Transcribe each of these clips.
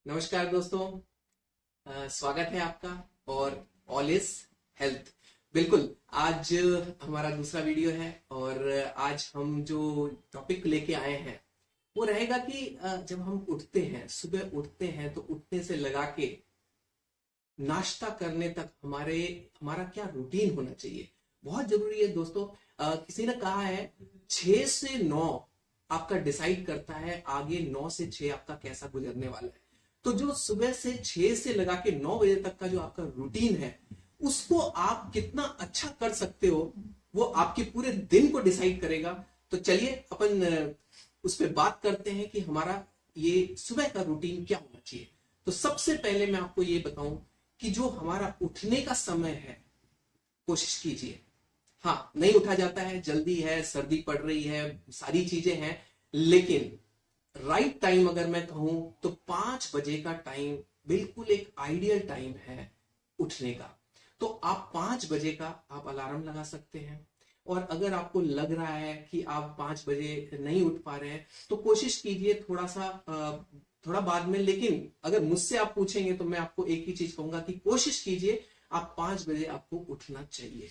नमस्कार दोस्तों। स्वागत है आपका और ऑल इज हेल्थ। बिल्कुल। आज हमारा दूसरा वीडियो है और आज हम जो टॉपिक लेके आए हैं वो रहेगा कि जब हम उठते हैं, सुबह उठते हैं, तो उठने से लगा के नाश्ता करने तक हमारा क्या रूटीन होना चाहिए, बहुत जरूरी है दोस्तों। किसी ने कहा है 6 से 9 आपका डिसाइड करता है आगे 9 से 6 आपका कैसा गुजरने वाला है। तो जो सुबह से 6 से लगा के 9 बजे तक का जो आपका रूटीन है उसको आप कितना अच्छा कर सकते हो वो आपके पूरे दिन को डिसाइड करेगा। तो चलिए अपन उस पर बात करते हैं कि हमारा ये सुबह का रूटीन क्या होना चाहिए। तो सबसे पहले मैं आपको ये बताऊं कि जो हमारा उठने का समय है, कोशिश कीजिए। हाँ, नहीं उठा जाता है, जल्दी है, सर्दी पड़ रही है, सारी चीजें हैं, लेकिन राइट टाइम अगर मैं कहूं तो 5 बजे का टाइम बिल्कुल एक आइडियल टाइम है उठने का। तो आप 5 बजे का आप अलार्म लगा सकते हैं। और अगर आपको लग रहा है कि आप 5 बजे नहीं उठ पा रहे हैं तो कोशिश कीजिए थोड़ा बाद में। लेकिन अगर मुझसे आप पूछेंगे तो मैं आपको एक ही चीज कहूंगा कि कोशिश कीजिए आप 5 बजे आपको उठना चाहिए।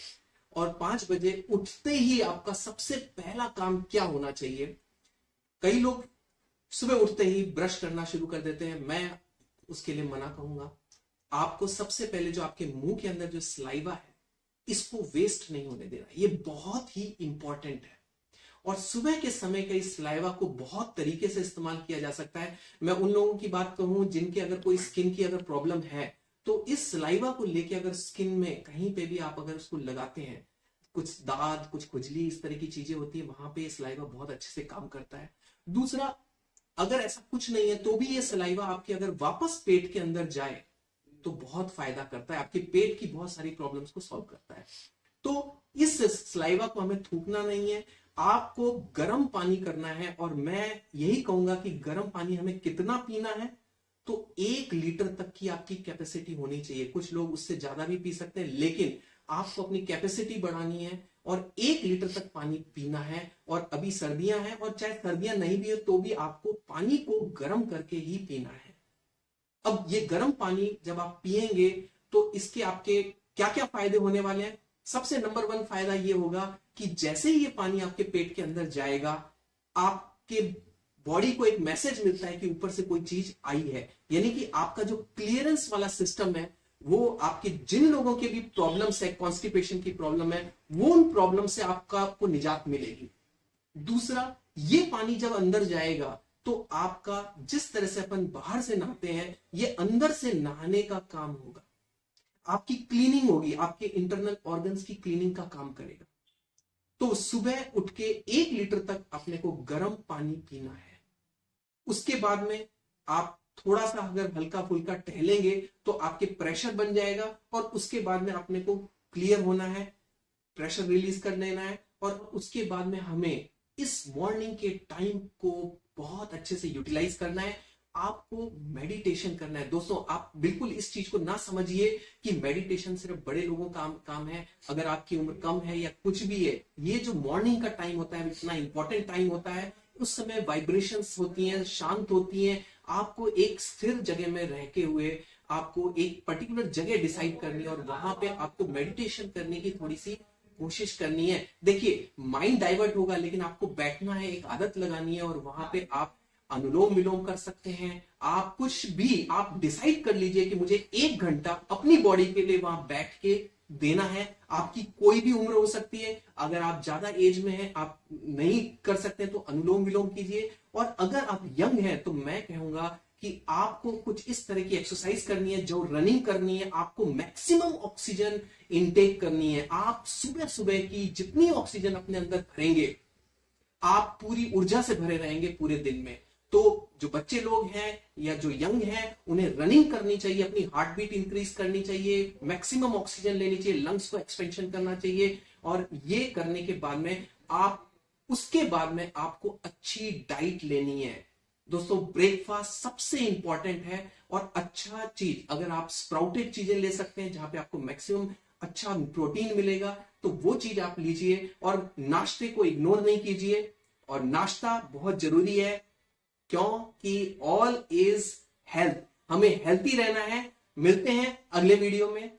और 5 बजे उठते ही आपका सबसे पहला काम क्या होना चाहिए। कई लोग सुबह उठते ही ब्रश करना शुरू कर देते हैं, मैं उसके लिए मना कहूंगा। आपको सबसे पहले जो आपके मुंह के अंदर जो सलाइवा है इसको वेस्ट नहीं होने देना, ये बहुत ही इंपॉर्टेंट है। और सुबह के समय का इस सलाइवा को बहुत तरीके से इस्तेमाल किया जा सकता है। मैं उन लोगों की बात कहूं जिनके अगर कोई स्किन की अगर प्रॉब्लम है तो इस सलाइवा को लेके अगर स्किन में कहीं पे भी आप अगर उसको लगाते हैं, कुछ दाद, कुछ खुजली, इस तरह की चीजें होती है, वहां पे सलाइवा बहुत अच्छे से काम करता है। दूसरा, अगर ऐसा कुछ नहीं है तो भी ये सलाइवा आपके अगर वापस पेट के अंदर जाए तो बहुत फायदा करता है, आपके पेट की बहुत सारी प्रॉब्लम्स को सॉल्व करता है। तो इस सलाइवा को हमें थूकना नहीं है, आपको गर्म पानी करना है। और मैं यही कहूंगा कि गर्म पानी हमें कितना पीना है, तो 1 लीटर तक की आपकी कैपेसिटी होनी चाहिए। कुछ लोग उससे ज्यादा भी पी सकते हैं, लेकिन आपको अपनी कैपेसिटी बढ़ानी है और 1 लीटर तक पानी पीना है। और अभी सर्दियां हैं और चाहे सर्दियां नहीं भी हो तो भी आपको पानी को गर्म करके ही पीना है। अब ये गर्म पानी जब आप पिएंगे तो इसके आपके क्या क्या फायदे होने वाले हैं। सबसे नंबर 1 फायदा ये होगा कि जैसे ही ये पानी आपके पेट के अंदर जाएगा, आपके बॉडी को एक मैसेज मिलता है कि ऊपर से कोई चीज आई है। यानी कि आपका जो क्लियरेंस वाला सिस्टम है वो आपके जिन लोगों के भी प्रॉब्लम्स है, कॉन्स्टिपेशन की प्रॉब्लम है, वो उन प्रॉब्लम से आपको निजात मिलेगी। दूसरा, ये पानी जब अंदर जाएगा तो आपका जिस तरह से अपन बाहर से नहाते हैं ये अंदर से नहाने का काम होगा, आपकी क्लीनिंग होगी, आपके इंटरनल ऑर्गन्स की क्लीनिंग का काम करेगा। तो सुबह उठ के 1 लीटर तक अपने को गर्म पानी पीना है। उसके बाद में आप थोड़ा सा अगर हल्का फुल्का टहलेंगे तो आपके प्रेशर बन जाएगा। और उसके बाद में अपने को क्लियर होना है, प्रेशर रिलीज कर लेना है। और उसके बाद में हमें इस मॉर्निंग के टाइम को बहुत अच्छे से यूटिलाइज करना है। आपको मेडिटेशन करना है। दोस्तों, आप बिल्कुल इस चीज को ना समझिए कि मेडिटेशन सिर्फ बड़े लोगों का काम है। अगर आपकी उम्र कम है या कुछ भी है, ये जो मॉर्निंग का टाइम होता है इतना इंपॉर्टेंट टाइम होता है। उस समय वाइब्रेशंस होती हैं, शांत होती हैं। आपको एक स्थिर जगह में रह के हुए आपको एक पर्टिकुलर जगह डिसाइड करनी है और वहां पे आपको मेडिटेशन करने की थोड़ी सी कोशिश करनी है। देखिए, माइंड डाइवर्ट होगा लेकिन आपको बैठना है, एक आदत लगानी है। और वहां पे आप अनुलोम विलोम कर सकते हैं, आप कुछ भी आप डिसाइड कर लीजिए कि मुझे 1 घंटा अपनी बॉडी के लिए वहां बैठ के देना है। आपकी कोई भी उम्र हो सकती है, अगर आप ज्यादा एज में हैं, आप नहीं कर सकते तो अनुलोम विलोम कीजिए। और अगर आप यंग हैं तो मैं कहूंगा कि आपको कुछ इस तरह की एक्सरसाइज करनी है, जो रनिंग करनी है, आपको मैक्सिमम ऑक्सीजन इनटेक करनी है। आप सुबह सुबह की जितनी ऑक्सीजन अपने अंदर भरेंगे आप पूरी ऊर्जा से भरे रहेंगे पूरे दिन में। तो जो बच्चे लोग हैं या जो यंग हैं उन्हें रनिंग करनी चाहिए, अपनी हार्ट बीट इंक्रीज करनी चाहिए, मैक्सिमम ऑक्सीजन लेनी चाहिए, लंग्स को एक्सपेंशन करना चाहिए। और ये करने के बाद में उसके बाद में आपको अच्छी डाइट लेनी है। दोस्तों, ब्रेकफास्ट सबसे इंपॉर्टेंट है। और अच्छा चीज अगर आप स्प्राउटेड चीजें ले सकते हैं जहां पे आपको मैक्सिमम अच्छा प्रोटीन मिलेगा तो वो चीज आप लीजिए। और नाश्ते को इग्नोर नहीं कीजिए। और नाश्ता बहुत जरूरी है, क्योंकि ऑल इज हेल्थ। हमें हेल्थी रहना है। मिलते हैं अगले वीडियो में।